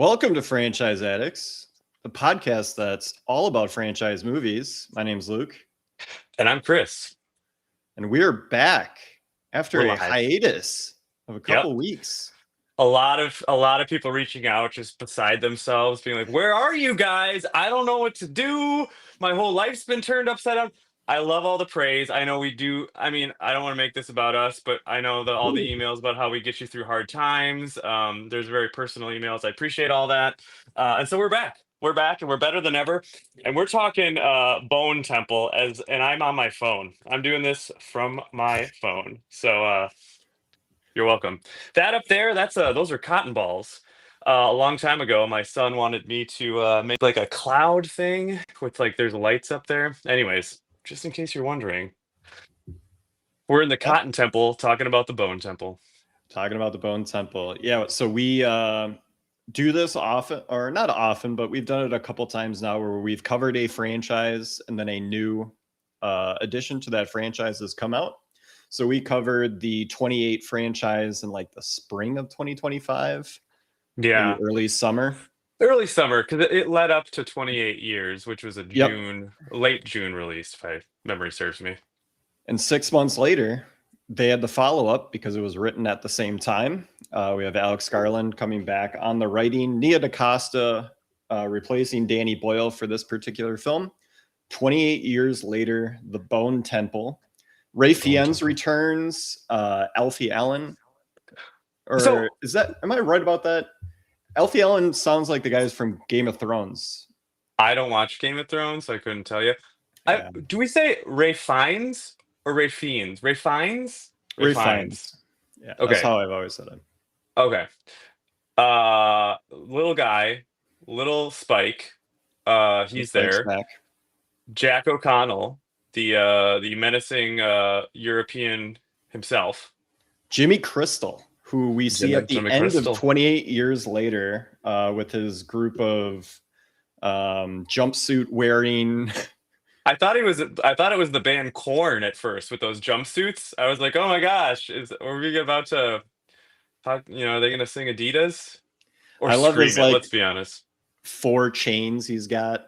Welcome to Franchise Addicts, the podcast that's all about franchise movies. My name's Luke, And I'm Chris. and we're back after We're a live. hiatus of a couple weeks. A lot of people reaching out just beside themselves, being like, "Where are you guys? I don't know what to do. My whole life's been turned upside down." I love all the praise. I know we do. I mean, I don't want to make this about us, but I know that all the emails about how we get you through hard times. There's very personal emails. I appreciate all that. And so we're back. We're back, and we're better than ever. And we're talking Bone Temple and I'm on my phone. I'm doing this from my phone. So you're welcome. That up there, those are cotton balls. A long time ago, my son wanted me to make like a cloud thing with like there's lights up there. Anyways, just in case you're wondering, we're in the Yep. Cotton Temple talking about the Bone Temple. Talking about the Bone Temple. Yeah, so we do this often, or not often, but we've done it a couple times now where we've covered a franchise and then a new addition to that franchise has come out. So we covered the 28 franchise in like the spring of 2025. Yeah, Maybe early summer. early summer because it led up to 28 years, which was a late June release, if memory serves me. And 6 months later, they had the follow-up because it was written at the same time. We have Alex Garland coming back on the writing, Nia DaCosta replacing Danny Boyle for this particular film. 28 years later, The Bone Temple. Ray Fiennes returns, Alfie Allen. Am I right about that? Alfie Allen sounds like the guys from Game of Thrones. I don't watch Game of Thrones, so I couldn't tell you. Yeah. Do we say Ray Fiennes or Ray Fiennes? Ray Fiennes? Ray Fiennes. Yeah, okay. That's how I've always said it. Okay. Little guy, little Spike. He's there. Back. Jack O'Connell, the menacing European himself. Jimmy Crystal, who we see at the end of 28 years later with his group of jumpsuit wearing. I thought it was the band Korn at first with those jumpsuits. I was like, oh my gosh, are we about to talk, are they gonna sing Adidas? Or I love his, let's be honest. 4 chains he's got.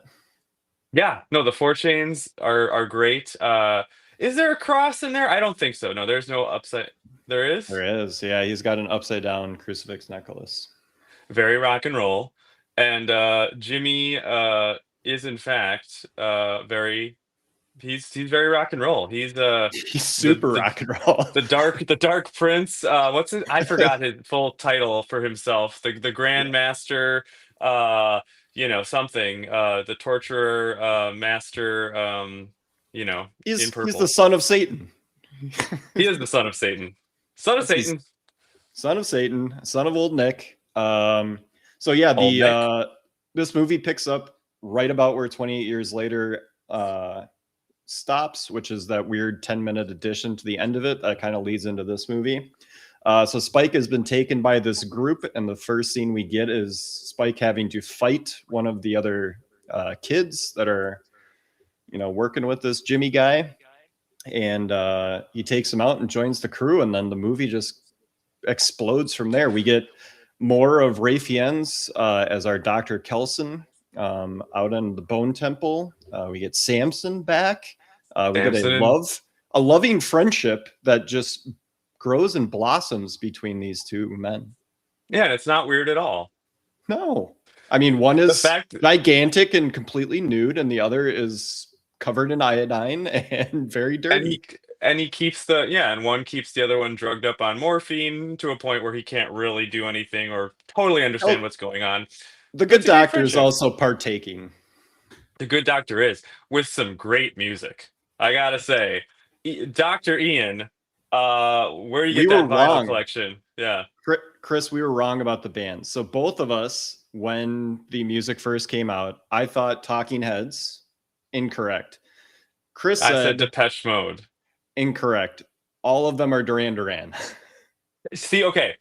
Yeah, no, the 4 chains are great. Is there a cross in there? I don't think so. No, there's no upside. There is? There is, yeah. He's got an upside-down crucifix necklace. Very rock and roll. And Jimmy is, in fact, he's very rock and roll. He's super rock and roll. The Dark Prince. What's it? I forgot his full title for himself. The Grandmaster, something. The Torturer, Master, he's, in purple. He's the son of Satan. He is the son of Satan. Son of Satan. Son of Satan. Son of Old Nick. So yeah, this movie picks up right about where 28 years later stops, which is that weird 10-minute addition to the end of it that kind of leads into this movie. So Spike has been taken by this group, and the first scene we get is Spike having to fight one of the other kids that are, working with this Jimmy guy. And he takes him out and joins the crew, and then the movie just explodes from there. We get more of Ray Fiennes as our Dr. Kelson out in the Bone Temple. We get Samson back. We get a loving friendship that just grows and blossoms between these two men. Yeah, and it's not weird at all. No. I mean, one is gigantic and completely nude, and the other is covered in iodine and very dirty. And he keeps and one keeps the other one drugged up on morphine to a point where he can't really do anything or totally understand what's going on. The good doctor is also partaking. The good doctor is, with some great music. I gotta say, Dr. Ian, where you get that vinyl collection? Yeah. Chris, we were wrong about the band. So both of us, when the music first came out, I thought Talking Heads. Incorrect. Chris said Depeche Mode. Incorrect. All of them are Duran Duran. See, okay.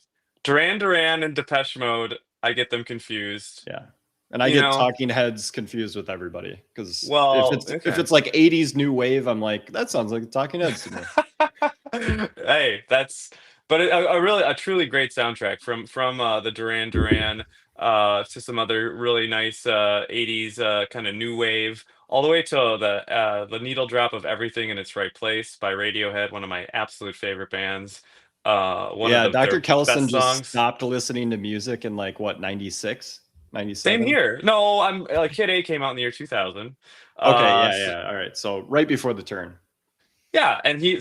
Duran Duran and Depeche Mode, I get them confused. Yeah. And I get Talking Heads confused with everybody. Because if it's like 80s new wave, I'm like, that sounds like Talking Heads to me. Hey, But a truly great soundtrack from the Duran Duran to some other really nice 80s kind of new wave, all the way to the needle drop of Everything in Its Right Place by Radiohead, one of my absolute favorite bands. One of Yeah, Dr. their Kellison best just songs. stopped listening to music in like what, 96, Same 97? here. No, I'm like Kid A came out in the year 2000. Okay, yeah, So, yeah. All right. So right before the turn. yeah, and he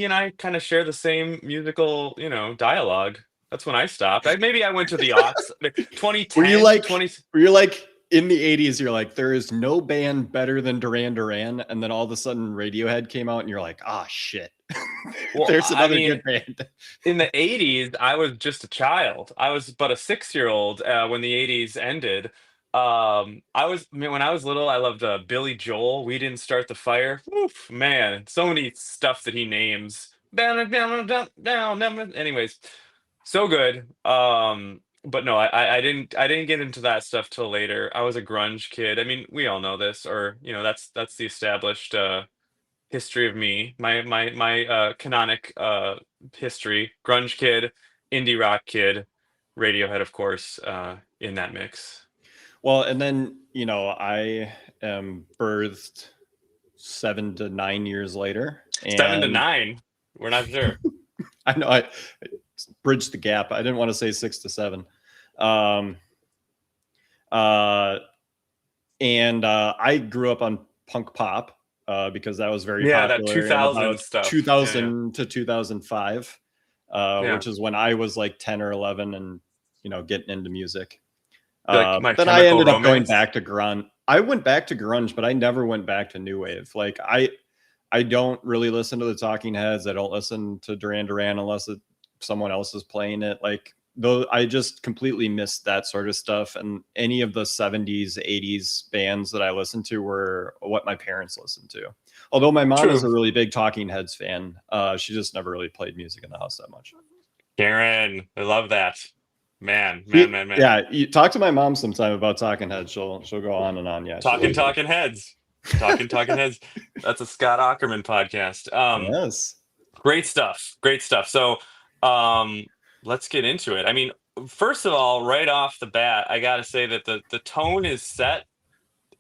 and I kind of share the same musical, dialogue. That's when I stopped. Maybe I went to the aughts, Were you 2010, like 20. were you like in the 80s, you're like, there is no band better than Duran Duran, and then all of a sudden Radiohead came out and you're like, ah shit. Well, There's I another mean, good band. in the 80s, I was just a child. I was but a 6-year-old when the 80s ended. When I was little, I loved Billy Joel. We Didn't Start the Fire. Oof, man, so many stuff that he names. Down, down, down, down, down. Anyways, so good. But no, I didn't get into that stuff till later. I was a grunge kid. I mean, we all know this, or that's the established history of me. My canonic history: grunge kid, indie rock kid, Radiohead, of course, in that mix. Well, and then, I am birthed 7 to 9 years later. 7 to 9. We're not sure. I know I bridged the gap. I didn't want to say 6 to 7. Um, uh, and I grew up on punk pop because that was very Yeah, that popular in 2000 about stuff. Yeah, yeah. 2000 to 2005, Yeah. which is when I was like 10 or 11 and, getting into music. Like My Then I Chemical ended up going Romance. back to grunge. I went back to grunge, but I never went back to new wave. Like I don't really listen to the Talking Heads. I don't listen to Duran Duran unless someone else is playing it. Like though, I just completely missed that sort of stuff. And any of the 70s, 80s bands that I listened to were what my parents listened to. Although my mom is True. a really big Talking Heads fan, she just never really played music in the house that much. Karen, I love that. Man, man, man, man. Yeah, you talk to my mom sometime about Talking Heads. She'll go on and on. Yeah, Talking heads. Talking heads. That's a Scott Ackerman podcast. Yes. Great stuff. Great stuff. So, let's get into it. I mean, first of all, right off the bat, I got to say that the tone is set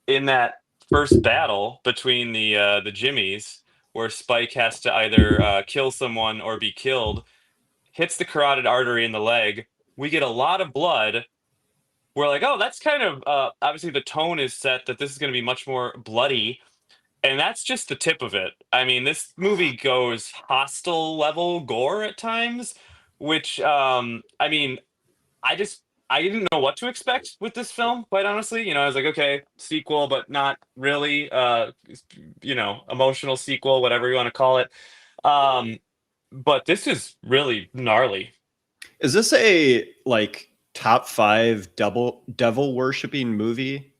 in that first battle between the Jimmies, where Spike has to either kill someone or be killed. Hits the carotid artery in the leg. We get a lot of blood. We're like, oh, that's kind of obviously the tone is set that this is going to be much more bloody. And that's just the tip of it. I mean, this movie goes hostile level gore at times, which I mean, I just I didn't know what to expect with this film, quite honestly. I was like, okay, sequel, but not really emotional sequel, whatever you want to call it. Um, but this is really gnarly. Is this a like top 5 devil worshipping movie?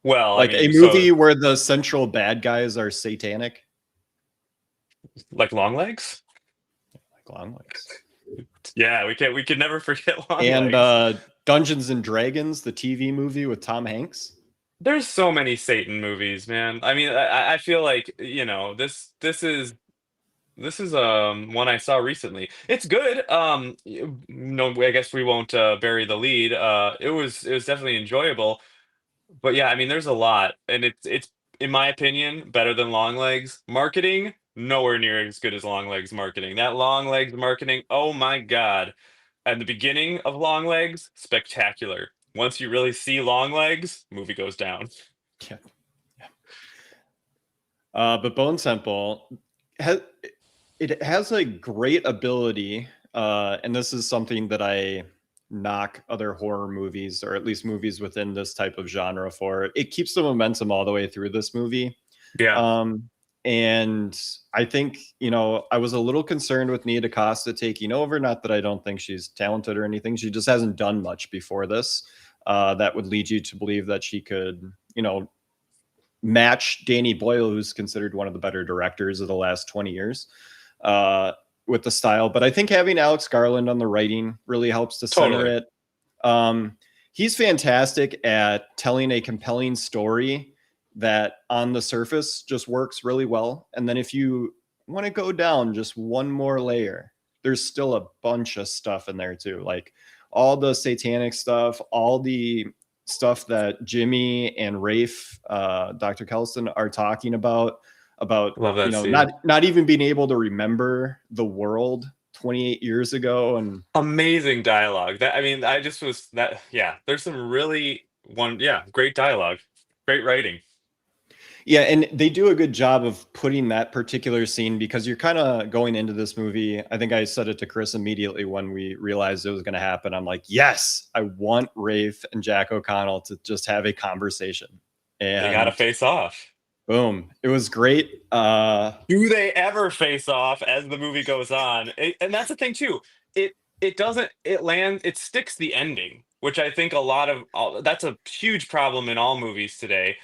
Well, I Like a mean, so movie where the central bad guys are satanic? like Longlegs? Like Longlegs. Yeah, we could never forget And Longlegs. Dungeons and Dragons, the TV movie with Tom Hanks. There's so many Satan movies, man. I mean, I feel like, this is one I saw recently. It's good. No, I guess we won't bury the lead. It was definitely enjoyable. But yeah, I mean, there's a lot, and it's in my opinion better than Longlegs. Marketing nowhere near as good as Longlegs marketing. That Longlegs marketing, oh my God. And the beginning of Longlegs, spectacular. Once you really see Longlegs, movie goes down. Yeah. But Bone Temple has it has a great ability, and this is something that I knock other horror movies, or at least movies within this type of genre for. It keeps the momentum all the way through this movie. Yeah, Um, and I think, I was a little concerned with Nia DaCosta taking over. Not that I don't think she's talented or anything. She just hasn't done much before this. That would lead you to believe that she could, match Danny Boyle, who's considered one of the better directors of the last 20 years, with the style. But I think having Alex Garland on the writing really helps to center totally. it. He's fantastic at telling a compelling story that on the surface just works really well. And then if you want to go down just one more layer, there's still a bunch of stuff in there too. Like all the satanic stuff, all the stuff that Jimmy and Rafe, Dr. Kelson, are talking about Love that scene. not even being able to remember the world 28 years ago. And amazing dialogue. That, I mean, I just was that, yeah, there's some really great dialogue, great writing. yeah, and they do a good job of putting that particular scene, because you're kind of going into this movie. I think I said it to Chris immediately when we realized it was going to happen. I'm like, yes, I want Rafe and Jack O'Connell to just have a conversation. And they gotta face off. Boom. It was great. Do they ever face off as the movie goes on? And that's the thing too. It doesn't, it sticks the ending, which I think that's a huge problem in all movies today.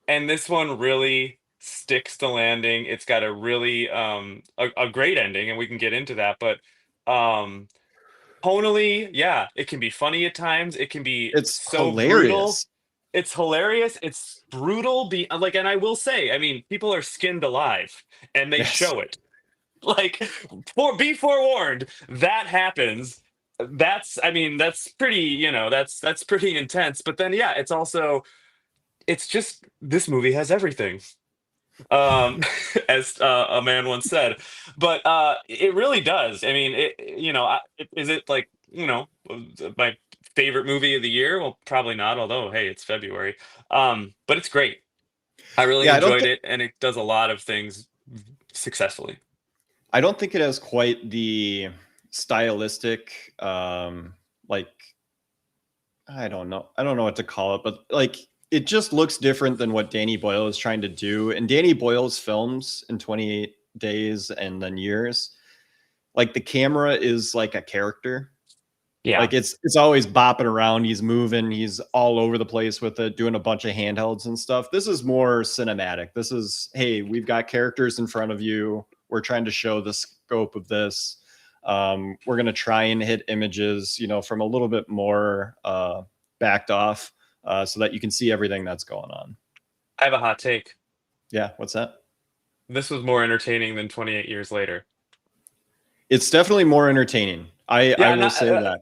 And this one really sticks the landing. It's got a really a great ending, and we can get into that. But tonally, yeah, it can be funny at times. It can be it's so brutal. hilarious. It's hilarious. It's brutal. And I will say, I mean, people are skinned alive, and they Yes. show it. Like, be forewarned, that happens. That's pretty, that's pretty intense. But then, yeah, it's just, this movie has everything. As a man once said. But it really does. I mean, is it like, my favorite movie of the year? Well, probably not, although hey, it's February. But it's great. I really enjoyed it, and it does a lot of things successfully. I don't think it has quite the stylistic, like, I don't know what to call it, but like, it just looks different than what Danny Boyle is trying to do. And Danny Boyle's films in 28 Days and then Years, like, the camera is like a character. Yeah. Like, it's always bopping around. He's moving. He's all over the place with it, doing a bunch of handhelds and stuff. This is more cinematic. This is, hey, we've got characters in front of you. We're trying to show the scope of this. We're going to try and hit images, from a little bit more backed off, so that you can see everything that's going on. I have a hot take. Yeah, what's that? This was more entertaining than 28 Years Later. It's definitely more entertaining. I will say that.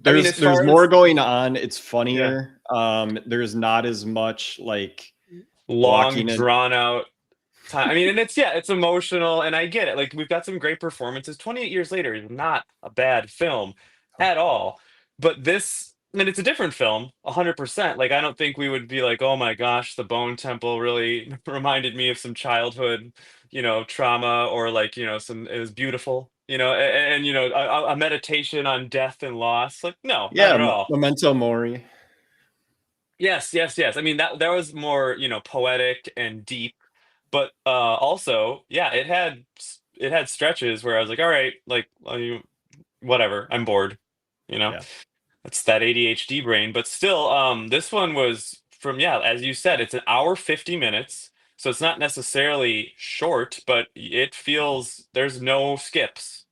There's more going on. It's funnier. Yeah. There's not as much like long drawn out time. I mean, and it's emotional, and I get it. Like, we've got some great performances. 28 Years Later is not a bad film at all. But this, and it's a different film, 100%. Like, I don't think we would be like, oh my gosh, the Bone Temple really reminded me of some childhood, trauma, or like, it was beautiful, and a meditation on death and loss. Like, no, not at all. Memento Mori. Yes. I mean, that was more, poetic and deep, but also, yeah, it had stretches where I was like, all right, like, whatever, I'm bored, Yeah. It's that ADHD brain. But still, this one was as you said, it's an hour 50 minutes, so it's not necessarily short, but it feels there's no skips,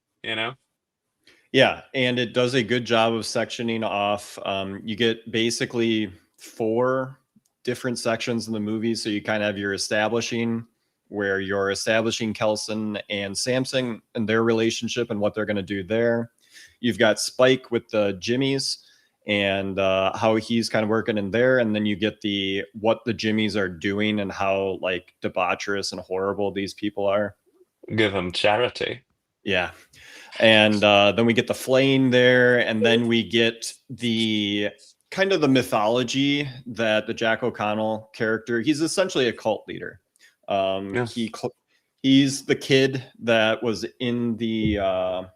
Yeah, and it does a good job of sectioning off. You get basically 4 different sections in the movie. So you kind of have your establishing, where you're establishing Kelson and Samson and their relationship and what they're going to do there. You've got Spike with the Jimmies and how he's kind of working in there. And then you get what the Jimmies are doing and how like debaucherous and horrible these people are. Give them charity. Yeah. And then we get the flaying there. And then we get the kind of the mythology that the Jack O'Connell character, he's essentially a cult leader. He's the kid that was in the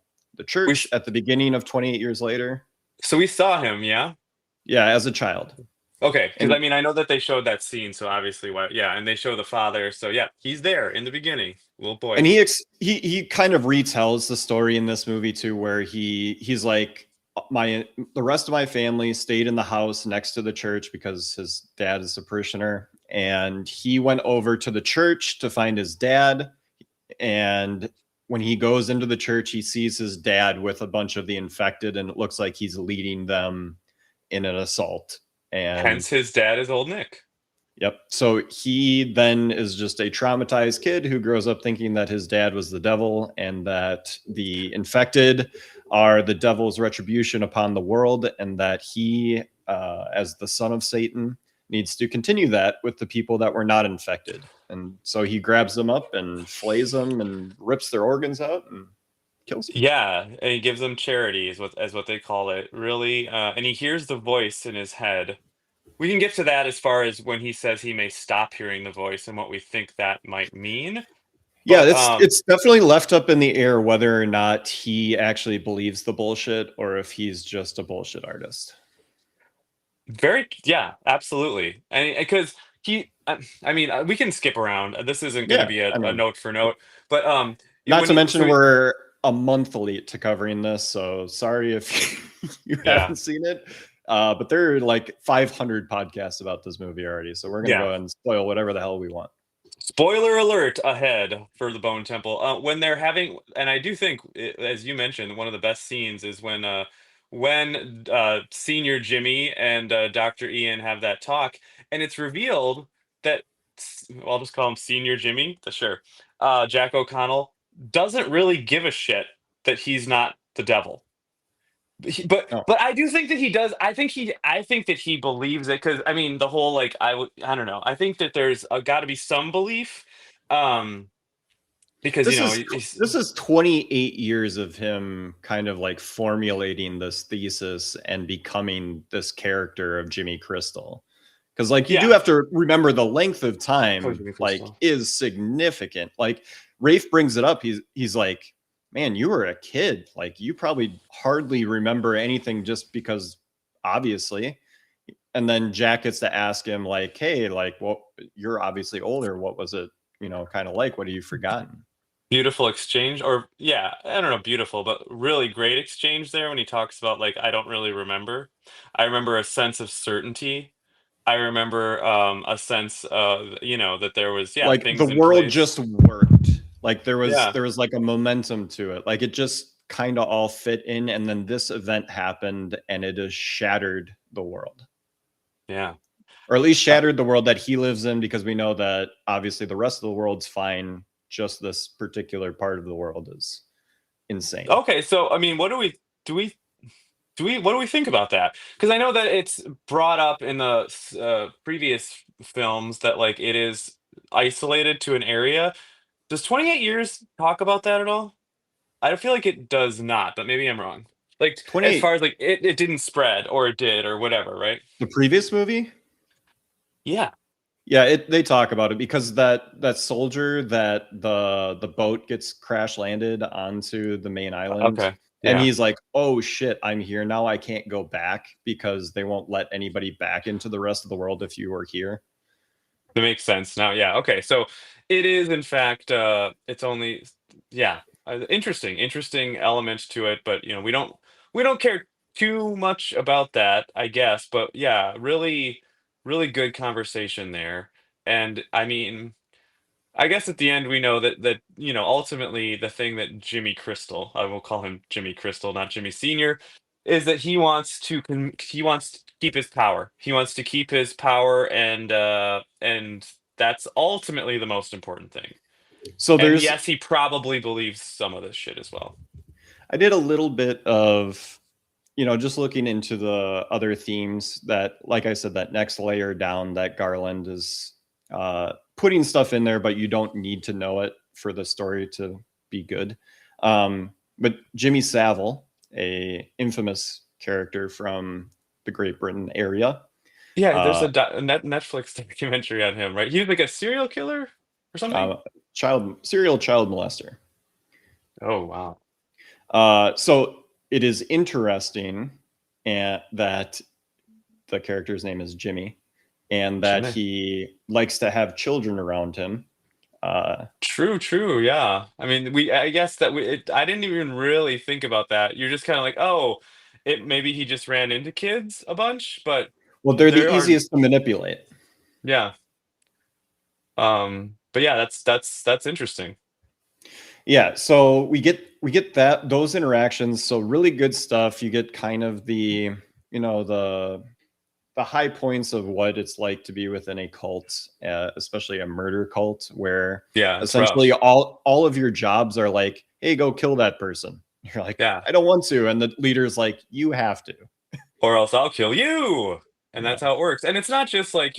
church at the beginning of 28 Years Later. So we saw him, yeah, as a child. Okay, because I mean, I know that they showed that scene, so obviously, and they show the father, so yeah, he's there in the beginning, little boy. And he kind of retells the story in this movie too, where he's like, the rest of my family stayed in the house next to the church because his dad is a parishioner, and he went over to the church to find his dad. And when he goes into the church, he sees his dad with a bunch of the infected, and it looks like he's leading them in an assault. And hence his dad is Old Nick. Yep. So he then is just a traumatized kid who grows up thinking that his dad was the devil and that the infected are the devil's retribution upon the world, and that he, as the son of Satan, needs to continue that with the people that were not infected. And so he grabs them up and flays them and rips their organs out and kills them. Yeah, and he gives them charity, is what they call it. Really, and he hears the voice in his head. We can get to that as far as when he says he may stop hearing the voice and what we think that might mean. Yeah, But it's definitely left up in the air whether or not he actually believes the bullshit or if he's just a bullshit artist. yeah, absolutely. And because I mean, we can skip around. This isn't going to Yeah, be I a mean, note for note, but not when to mention so we're a month late to covering this, so sorry if you yeah, haven't seen it. But there are like 500 podcasts about this movie already, so we're gonna yeah. go and spoil whatever the hell we want. Spoiler alert ahead for the Bone Temple. When they're having, and I do think, as you mentioned, one of the best scenes is when Senior Jimmy and Dr. Ian have that talk, and it's revealed that well, I'll just call him Senior Jimmy. Sure, Jack O'Connell doesn't really give a shit that he's not the devil. Oh, But I do think that he does. I think that he believes it because I mean the whole like I don't know. I think that there's got to be some belief, um, because this is this is 28 years of him kind of like formulating this thesis and becoming this character of Jimmy Crystal. Because like you do yeah. have to remember the length of Oh, time Jimmy like Crystal. is significant. Like Rafe brings it up. He's like, man, you were a kid. Like you probably hardly remember anything just because obviously. And then Jack gets to ask him like, hey, like, well, you're obviously older. What was it, kind of like? What have you forgotten? Beautiful exchange, or yeah, I don't know, beautiful, but really great exchange there when he talks about like I don't really remember. I remember a sense of certainty. I remember a sense of that there was Like the things in world place. just worked. Like there was Yeah, there was like a momentum to it. Like it just kind of all fit in, and then this event happened and it has shattered the world. yeah. Or at least Uh, shattered the world that he lives in, because we know that obviously the rest of the world's fine. Just this particular part of the world is insane. okay, so I mean, what do we what do we think about that? Because I know that it's brought up in the previous films that like it is isolated to an area. Does 28 years talk about that at all? I feel like it does not, but maybe I'm wrong. Like as 28, far as like it didn't spread or it did or whatever, right? the previous movie. Yeah. Yeah, they talk about it because that soldier that the boat gets crash landed onto the main island, Okay. and Yeah. he's like, "Oh shit, I'm here now. I can't go back because they won't let anybody back into the rest of the world if you were here." That makes sense now. Yeah. Okay. So it is, in fact, it's only, yeah, interesting element to it. But we don't care too much about that, I guess. But yeah, really, really good conversation there. And I mean, I guess at the end we know that ultimately the thing that Jimmy Crystal, I will call him Jimmy Crystal, not Jimmy Senior, is that he wants to keep his power. He wants to keep his power, and that's ultimately the most important thing. So And there's yes, he probably believes some of this shit as well. I did a little bit of just looking into the other themes that, like I said, that next layer down that Garland is putting stuff in there, but you don't need to know it for the story to be good. But Jimmy Savile, a infamous character from the Great Britain area, Yeah, there's uh, a Netflix documentary on him, right? He was like a serial killer or something. uh, serial child molester. Oh wow, So it is interesting and that the character's name is Jimmy, and that Jimmy. he likes to have children around him. Uh, True, yeah. I mean, I guess that I didn't even really think about that. You're just kind of like, oh, it maybe he just ran into kids a bunch, but well, they're the there are, easiest to manipulate. yeah. But yeah, that's interesting. Yeah, so we get that those interactions. So really good stuff. You get kind of the high points of what it's like to be within a cult, especially a murder cult, where it's essentially rough. all of your jobs are like, hey, go kill that person. You're like, Yeah. I don't want to, and the leader's like, you have to. Or else I'll kill you. And Yeah. that's how it works. And it's not just like,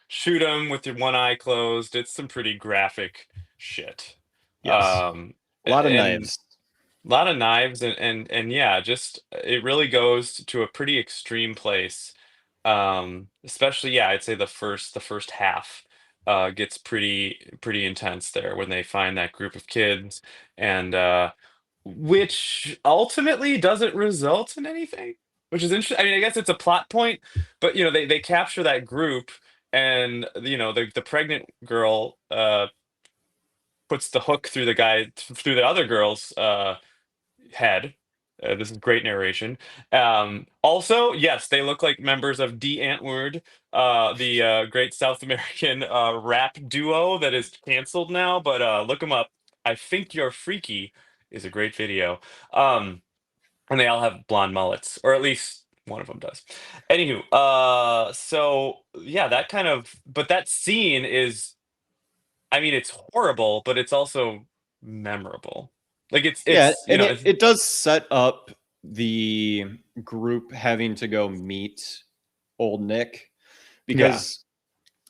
shoot them with your one eye closed. It's some pretty graphic shit. Yes. Um, A lot of and knives. a lot of knives and yeah, just it really goes to a pretty extreme place. Especially, yeah, I'd say the first half gets pretty intense there when they find that group of kids and which ultimately doesn't result in anything, which is interesting. I mean, I guess it's a plot point, but they capture that group, and the pregnant girl puts the hook through through the other girl's head. This is great narration. Also, yes, they look like members of D Antwoord, the great South American rap duo that is canceled now. But look them up. I Think You're Freaky is a great video. And they all have blonde mullets, or at least one of them does. Anywho, so yeah, but that scene is, I mean, it's horrible, but it's also memorable. Like Yeah, it's and it does set up the group having to go meet old Nick, yeah. because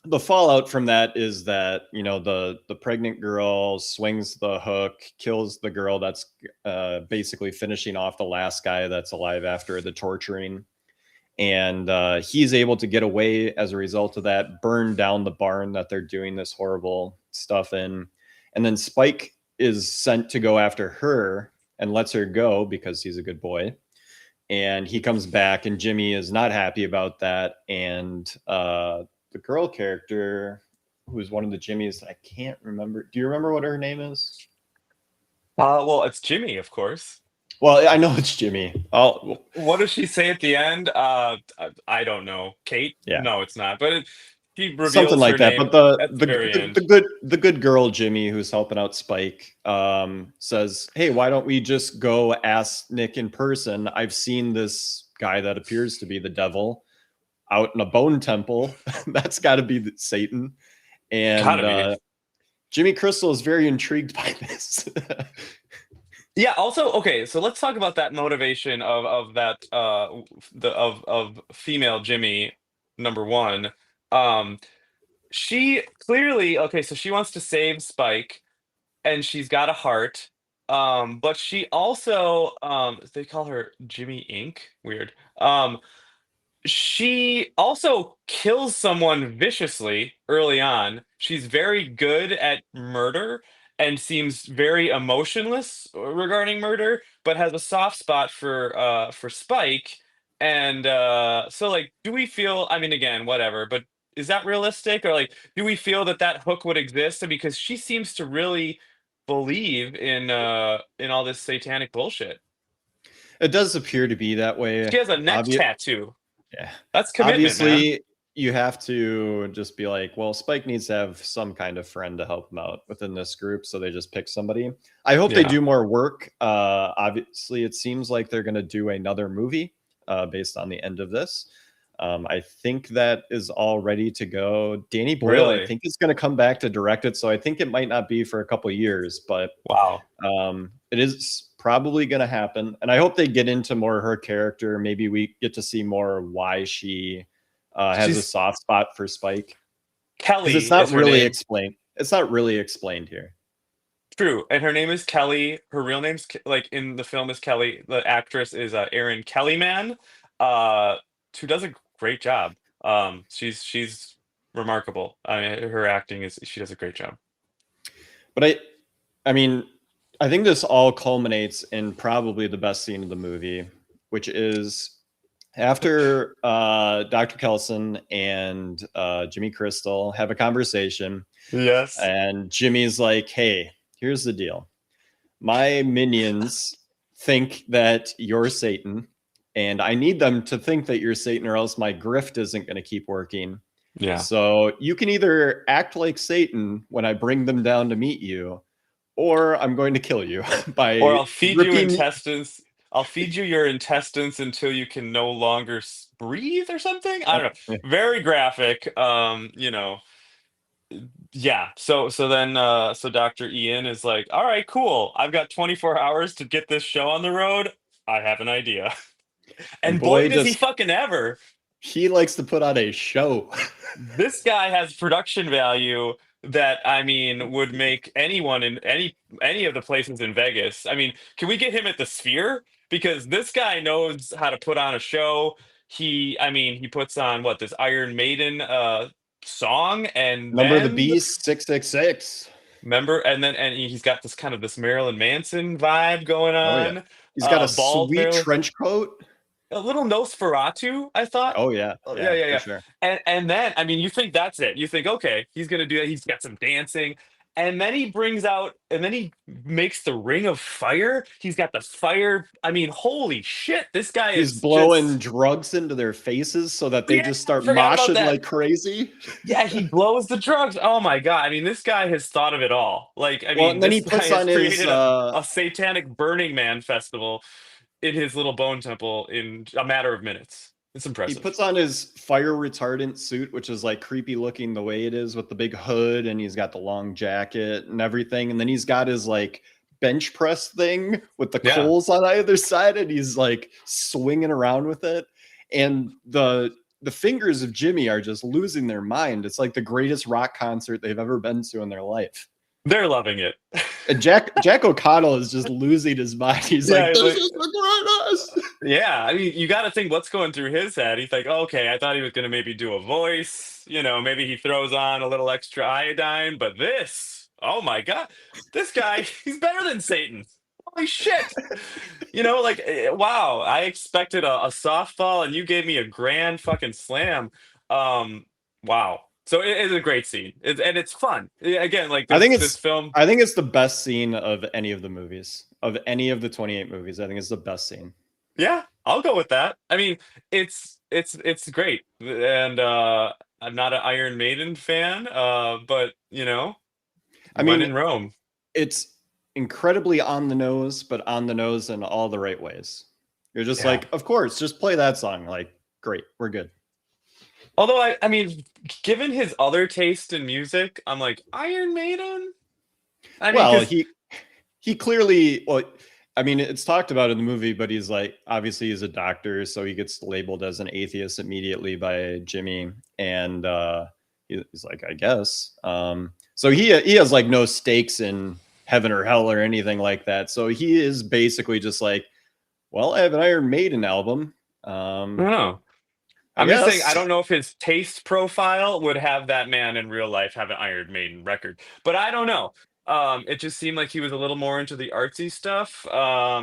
the fallout from that is that the pregnant girl swings the hook, kills the girl that's basically finishing off the last guy that's alive after the torturing, and he's able to get away as a result of that, burn down the barn that they're doing this horrible stuff in, and then Spike is sent to go after her and lets her go because he's a good boy. And he comes back, and Jimmy is not happy about that. And the girl character, who's one of the Jimmys, I can't remember. Do you remember what her name is? Well, it's Jimmy, of course. Well, I know it's Jimmy. What does she say at the end? I don't know. Kate? Yeah, No, it's not. But he something reveals like her that. But name at the very end. the good girl Jimmy, who's helping out Spike, says, "Hey, why don't we just go ask Nick in person? I've seen this guy that appears to be the devil out in a bone temple. That's got to be Satan." And Gotta be. Jimmy Crystal is very intrigued by this. Yeah. Also, okay. So let's talk about that motivation of that of female Jimmy number one. Um, she clearly, okay. So she wants to save Spike, and she's got a heart. But she also they call her Jimmy Inc. Weird. She also kills someone viciously early on. She's very good at murder and seems very emotionless regarding murder, but has a soft spot for Spike. And so, like, do we feel? I mean, again, whatever. But is that realistic, or like, do we feel that that hook would exist? Because she seems to really believe in all this satanic bullshit. It does appear to be that way. She has a neck tattoo. Yeah. That's commitment, man. Obviously, you have to just be like, well, Spike needs to have some kind of friend to help him out within this group, so they just pick somebody. I hope they Yeah. do more work. Obviously, it seems like they're going to do another movie based on the end of this. I think that is all ready to go. Danny Boyle, I Really? think, is going to come back to direct it, so I think it might not be for a couple of years, but Wow. it is probably going to happen. And I hope they get into more of her character. Maybe we get to see more why she has a She's soft spot for Spike, because Kelly it's not is her really name. explained. It's not really explained here. True. And her name is Kelly. Her real name's like in the film is Kelly. The actress is Erin Kellyman, uh, who does a great job. She's remarkable. I mean, her acting is she does a great job. But I mean, I think this all culminates in probably the best scene of the movie, which is after Dr. Kelson and Jimmy Crystal have a conversation, Yes. and Jimmy's like, "Hey, here's the deal. My minions think that you're Satan, and I need them to think that you're Satan, or else my grift isn't going to keep working. Yeah. So you can either act like Satan when I bring them down to meet you, or I'm going to kill you by Or I'll feed you ripping." intestines. I'll feed you your intestines until you can no longer breathe or something. I don't know. Very graphic. Yeah. So Dr. Ian is like, all right, cool. I've got 24 hours to get this show on the road. I have an idea. And And boy, boy, does he does fucking ever. he likes to put on a show. This guy has production value that I mean would make anyone in any of the places in Vegas. I mean, can we get him at the Sphere? Because this guy knows how to put on a show. He puts on what, this Iron Maiden song, and Number of the then Beast, 666. remember, and he's got this kind of this Marilyn Manson vibe going Oh yeah, on. he's got a Bald sweet Marilyn, trench coat. a little Nosferatu, I thought. Oh yeah, Oh, yeah, yeah, yeah, for yeah. sure. And then, I mean, you think that's it. You think, okay, he's gonna do that. He's got some dancing. And then he brings out, and then he makes the Ring of Fire. He's got the fire. I mean, holy shit, this guy He's is blowing just, drugs into their faces so that they yeah, just start forgot about moshing that. like crazy. Yeah, he blows the drugs. Oh my God. I mean, this guy has thought of it all. Like, I Well, mean, and then this he guy puts has on his created a satanic Burning Man festival in his little bone temple in a matter of minutes. It's impressive. fire retardant suit, which is like creepy looking the way it is with the big hood, and he's got the long jacket and everything. And then he's got his like bench press thing with the Yeah. coals on either side, and he's like swinging around with it. And the fingers of Jimmy are just losing their mind. It's like the greatest rock concert they've ever been to in their life. They're loving it. And Jack O'Connell is just losing his mind. He's Yeah, like, he's this like- is the greatest. Yeah, I mean, you got to think what's going through his head. He's like, okay, I thought he was going to maybe do a voice. Maybe he throws on a little extra iodine, but this, oh my God, this guy, he's better than Satan. Holy shit. Wow, I expected a softball and you gave me a grand fucking slam. Wow. So it is a great scene, and it's fun. Again, like this film. I think it's the best scene of any of the movies, of any of the 28 movies. I think it's the best scene. Yeah, I'll go with that. I mean, it's great, and I'm not an Iron Maiden fan, but I when mean, in Rome. It's incredibly on the nose, but on the nose in all the right ways. You're just Yeah. like, of course, just play that song. Like, great, we're good. Although I mean, given his other taste in music, I'm like, Iron Maiden. I mean, Well, 'cause- he clearly, well, I mean, it's talked about in the movie, but he's like, obviously he's a doctor, so he gets labeled as an atheist immediately by Jimmy, and he's like, I guess. So he has like no stakes in heaven or hell or anything like that. So he is basically just like, well, I have an Iron Maiden album. I don't know. I'm just saying, I don't know if his taste profile would have that man in real life have an Iron Maiden record, but I don't know. It just seemed like he was a little more into the artsy stuff.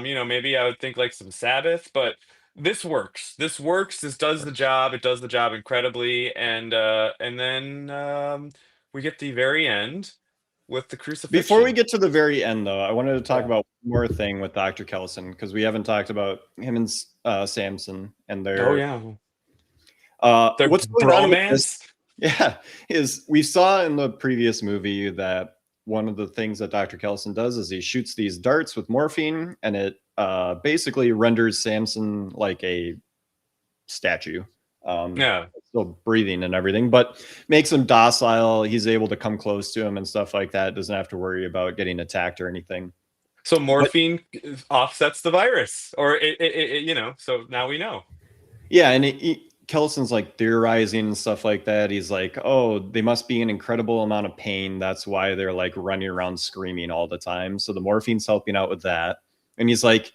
Maybe I would think like some Sabbath, but this works. This works. This does the job. It does the job incredibly, and then we get the very end with the crucifixion. Before we get to the very end, though, I wanted to talk about one more thing with Dr. Kellison, because we haven't talked about him and Samson and their. Oh yeah. Their what's going on with this? bromance. Yeah, is we saw in the previous movie that one of the things that Dr. Kellison does is he shoots these darts with morphine, and it basically renders Samson like a statue. Yeah. Still breathing and everything, but makes him docile. He's able to come close to him and stuff like that. Doesn't have to worry about getting attacked or anything. So morphine offsets the virus, or so now we know. Yeah, and Kellison's like theorizing and stuff like that. He's like, oh, they must be in incredible amount of pain. That's why they're like running around screaming all the time. So the morphine's helping out with that. And he's like,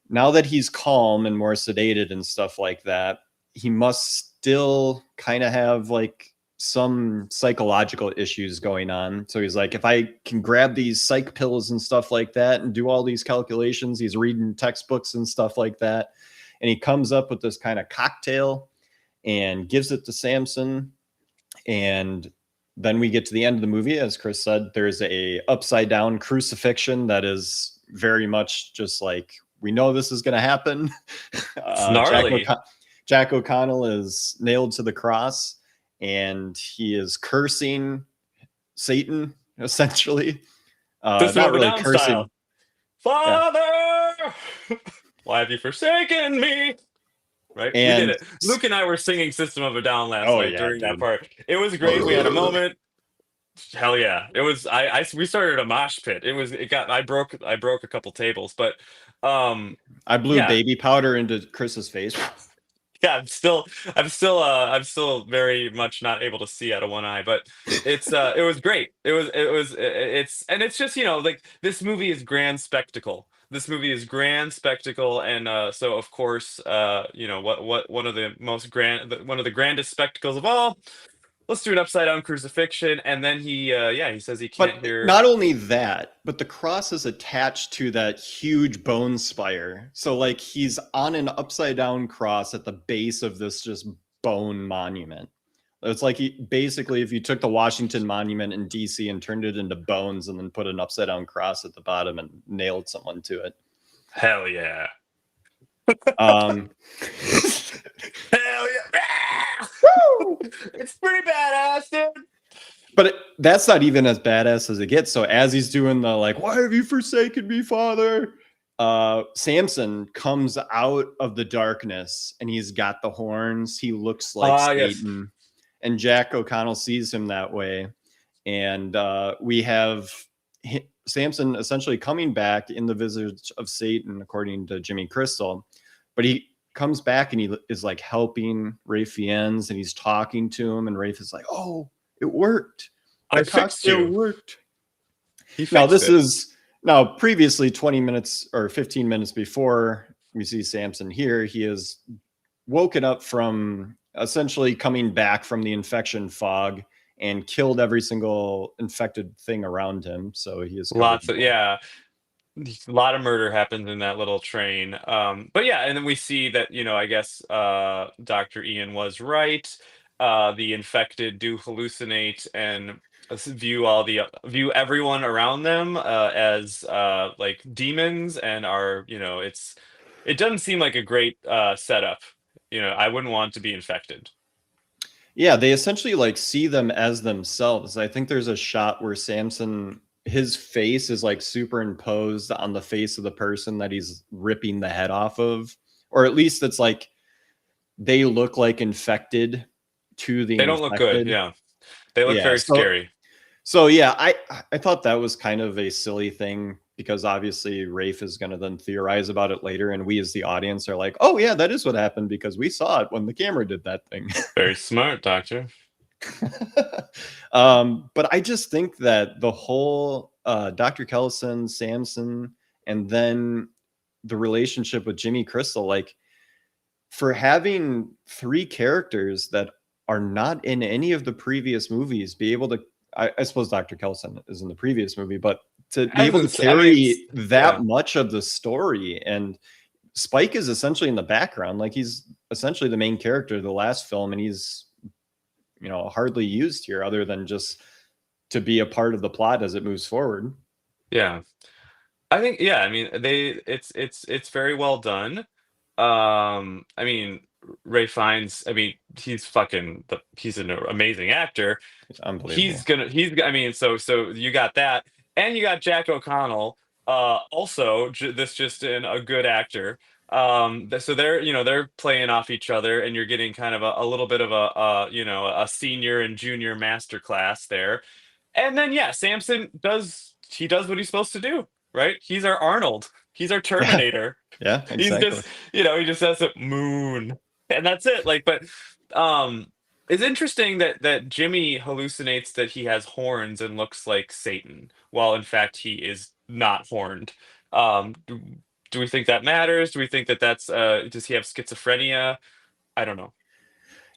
now that he's calm and more sedated and stuff like that, he must still kind of have like some psychological issues going on. So he's like, if I can grab these psych pills and stuff like that and do all these calculations, he's reading textbooks and stuff like that. And he comes up with this kind of cocktail and gives it to Samson. And then we get to the end of the movie. As Chris said, there's a upside down crucifixion that is very much just like, we know this is going to happen. Gnarly. Jack O'Connell is nailed to the cross, and he is cursing Satan, essentially. System Not of a really Down cursing. style. Father! Why have you forsaken me? Right, we did And it. Luke and I were singing System of a Down last oh night yeah, during that dude. part. It was great. We had a moment. Hell yeah! It was. We started a mosh pit. It was. It got. I broke a couple tables, but I blew yeah, baby powder into Chris's face. yeah. I'm still very much not able to see out of one eye, but it was great. It's just, like, this movie is grand spectacle. This movie is grand spectacle, and so of course, what one of the one of the grandest spectacles of all. Let's do an upside down crucifixion, and then he says he can't But hear. not only that, but the cross is attached to that huge bone spire. So like he's on an upside down cross at the base of this just bone monument. It's like basically if you took the Washington Monument in DC and turned it into bones and then put an upside down cross at the bottom and nailed someone to it. Hell yeah. Um, Hell yeah. It's pretty badass, dude. But that's not even as badass as it gets. So as he's doing the like, why have you forsaken me, Father? Samson comes out of the darkness and he's got the horns. He looks like Satan. Yes. And Jack O'Connell sees him that way. And we have Samson essentially coming back in the visage of Satan, according to Jimmy Crystal. But he comes back and he is like helping Rafe Fiennes and he's talking to him. And Rafe is like, oh, it worked. I fixed you. It worked. Now this is previously 20 minutes or 15 minutes before we see Samson here. He is woken up from essentially coming back from the infection fog and killed every single infected thing around him. So he is a lot of murder happens in that little train. But yeah, and then we see that, I guess Dr. Ian was right. The infected do hallucinate and view everyone around them as like demons, and are, it doesn't seem like a great setup. I wouldn't want to be infected. Yeah, they essentially like see them as themselves. I think there's a shot where Samson, his face is like superimposed on the face of the person that he's ripping the head off of, or at least it's like they look like infected to the. They don't look good. Yeah, they look very scary. So yeah, I thought that was kind of a silly thing because obviously Rafe is going to then theorize about it later, and we as the audience are like, oh yeah, that is what happened because we saw it when the camera did that thing. Very smart, Doctor. But I just think that the whole Dr. Kellison, Samson, and then the relationship with Jimmy Crystal, like for having three characters that are not in any of the previous movies, be able to, I suppose Dr. Kellison is in the previous movie, but to be able to carry that much of the story, and Spike is essentially in the background, like he's essentially the main character of the last film, and he's hardly used here other than just to be a part of the plot as it moves forward. Yeah, I think, I mean, it's very well done. I mean, Ray Fiennes, I mean, he's an amazing actor. It's unbelievable. I mean, so you got that, and you got Jack O'Connell, also just in a good actor. So they're playing off each other, and you're getting kind of a little bit of a senior and junior masterclass there. And then Samson does what he's supposed to do, right? He's our Arnold. He's our Terminator. Yeah, exactly. He's just, he just says it, moon, and that's it. Like, but it's interesting that Jimmy hallucinates that he has horns and looks like Satan, while in fact he is not horned. Do we think that matters? Do we think that's does he have schizophrenia? I don't know.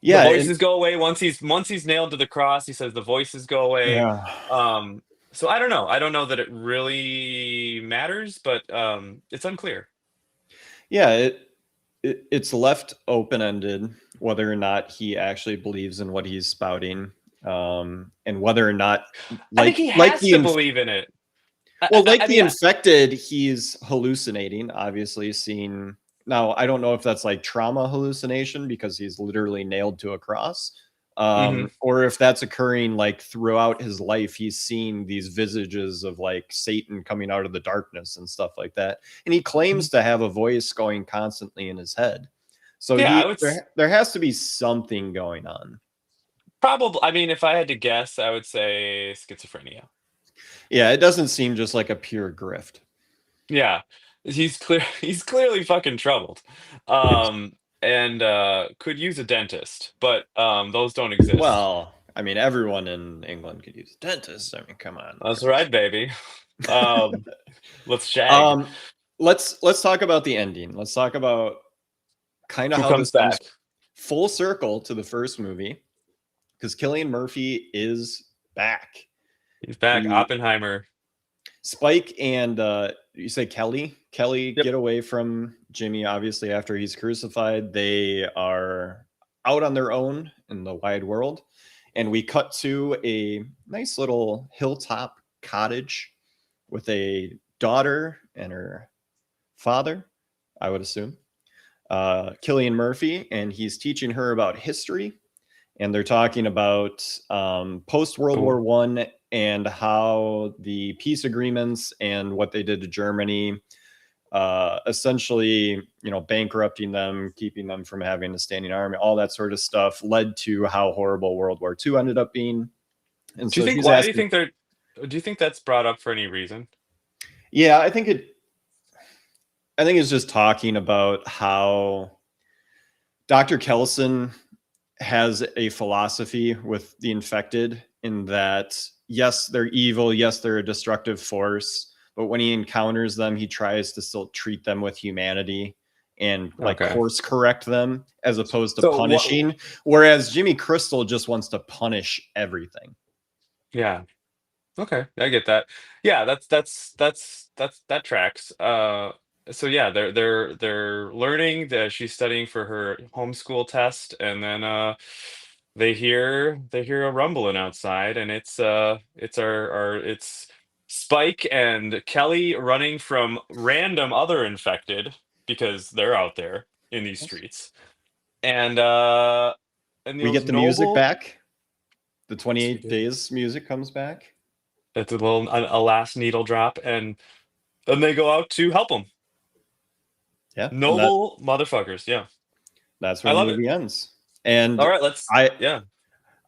Yeah, the voices go away once he's nailed to the cross. He says the voices go away. Yeah. So I don't know. I don't know that it really matters, but it's unclear. Yeah, it's left open-ended whether or not he actually believes in what he's spouting, and whether or not, I think he has to believe in it. Well, the infected, he's hallucinating, obviously seeing. Now, I don't know if that's like trauma hallucination because he's literally nailed to a cross, or if that's occurring like throughout his life. He's seeing these visages of like Satan coming out of the darkness and stuff like that, and he claims to have a voice going constantly in his head. So Yeah, there has to be something going on. probably. I mean, if I had to guess, I would say schizophrenia. Yeah, it doesn't seem just like a pure grift. Yeah, he's clearly fucking troubled, and could use a dentist, but those don't exist. Well, I mean, everyone in England could use a dentist. I mean, come on. That's Chris. right, baby. Let's shag. Let's talk about the ending. Let's talk about kind of Who how comes this comes back? full circle to the first movie, because Cillian Murphy is back. He's back. Oppenheimer. Spike and you say Kelly Yep. get away from Jimmy, obviously, after he's crucified. They are out on their own in the wide world, and we cut to a nice little hilltop cottage with a daughter and her father, I would assume, Cillian Murphy, and he's teaching her about history, and they're talking about post World War I and how the peace agreements and what they did to Germany, essentially, bankrupting them, keeping them from having a standing army, all that sort of stuff, led to how horrible World War II ended up being. And do you think that's brought up for any reason? Yeah, I think it's just talking about how Dr. Kelson has a philosophy with the infected, in that, yes, they're evil, yes, they're a destructive force, but when he encounters them, he tries to still treat them with humanity and course correct them, as opposed to punishing. Whereas Jimmy Crystal just wants to punish everything. Yeah. Okay, I get that. Yeah, that tracks. So yeah, they're learning that she's studying for her homeschool test, and then they hear a rumbling outside, and it's it's Spike and Kelly running from random other infected, because they're out there in these streets, and We those get the music noble. back. The 28 Days music comes back. It's a last needle drop, and then they go out to help them. Yeah, Noble motherfuckers. Yeah, that's I where the love it. movie ends. And All right,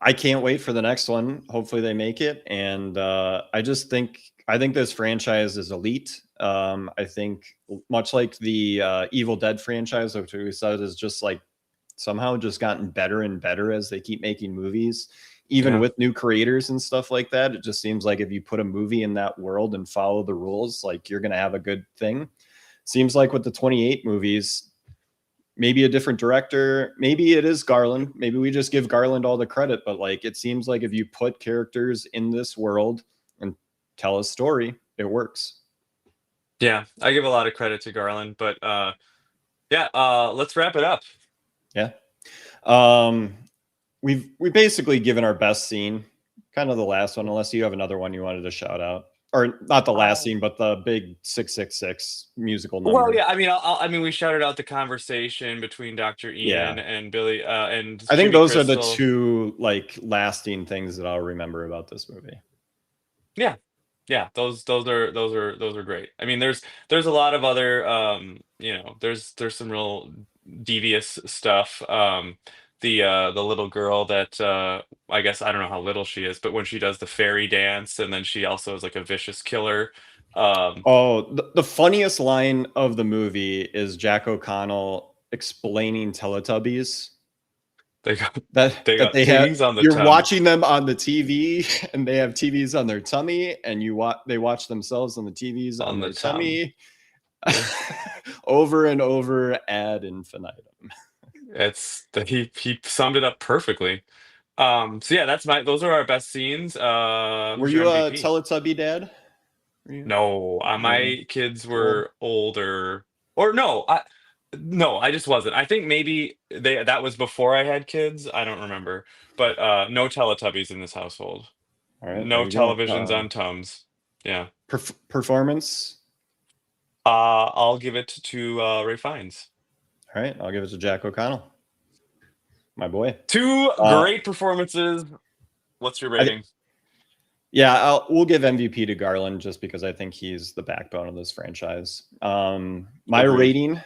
I can't wait for the next one. Hopefully they make it. And I think this franchise is elite. I think much like the Evil Dead franchise, which we said is just like somehow just gotten better and better as they keep making movies, even with new creators and stuff like that. It just seems like if you put a movie in that world and follow the rules, like, you're going to have a good thing. Seems like with the 28 movies, maybe a different director, maybe it is Garland, maybe we just give Garland all the credit, but like, it seems like if you put characters in this world and tell a story, it works. Yeah, I give a lot of credit to Garland, but let's wrap it up. Yeah. We've basically given our best scene, kind of the last one, unless you have another one you wanted to shout out. Or not the last scene, but the big 666 musical number. Well, yeah, I mean, we shouted out the conversation between Dr. Ian and Billy, and I think Jimmy those Crystal. are the two like lasting things that I'll remember about this movie. Yeah, those are great. I mean, there's a lot of other, there's some real devious stuff. The little girl that, I guess, I don't know how little she is, but when she does the fairy dance, and then she also is like a vicious killer. The funniest line of the movie is Jack O'Connell explaining Teletubbies. They got they TVs have, on the you're tummy. watching them on the TV, and they have TVs on their tummy, and they watch themselves on the TVs on their tummy. Over and over ad infinitum. He summed it up perfectly. So yeah, those are our best scenes. Were you a Teletubby dad? No, my kids were older. Or no, I just wasn't. I think maybe that was before I had kids. I don't remember. But no Teletubbies in this household. All right, No televisions on Tums. Yeah. Performance? I'll give it to Ray Fiennes. All right, I'll give it to Jack O'Connell. my boy. Two great performances. What's your rating? We'll give MVP to Garland just because I think he's the backbone of this franchise. My rating,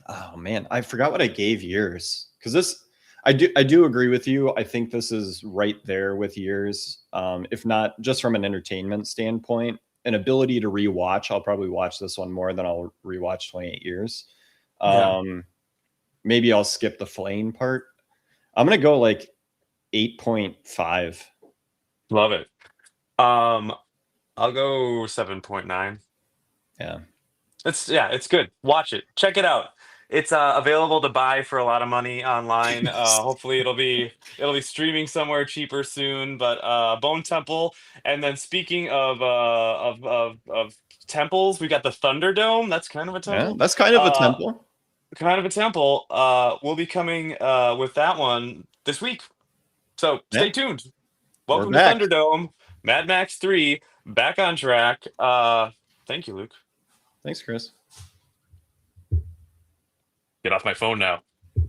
oh man, I forgot what I gave Years, because this, I do agree with you. I think this is right there with Years, if not just from an entertainment standpoint. An ability to rewatch, I'll probably watch this one more than I'll rewatch 28 Years. Maybe I'll skip the flaying part. I'm gonna go like 8.5. Love it. I'll go 7.9. Yeah. It's good. Watch it. Check it out. It's available to buy for a lot of money online. Hopefully it'll be streaming somewhere cheaper soon. But Bone Temple, and then speaking of temples, we got the Thunderdome. That's kind of a temple. Yeah, that's kind of a temple. Kind of a temple. We'll be coming with that one this week. So stay tuned. Welcome to Thunderdome. Mad Max 3, back on track. Thank you, Luke. Thanks, Chris. Get off my phone now.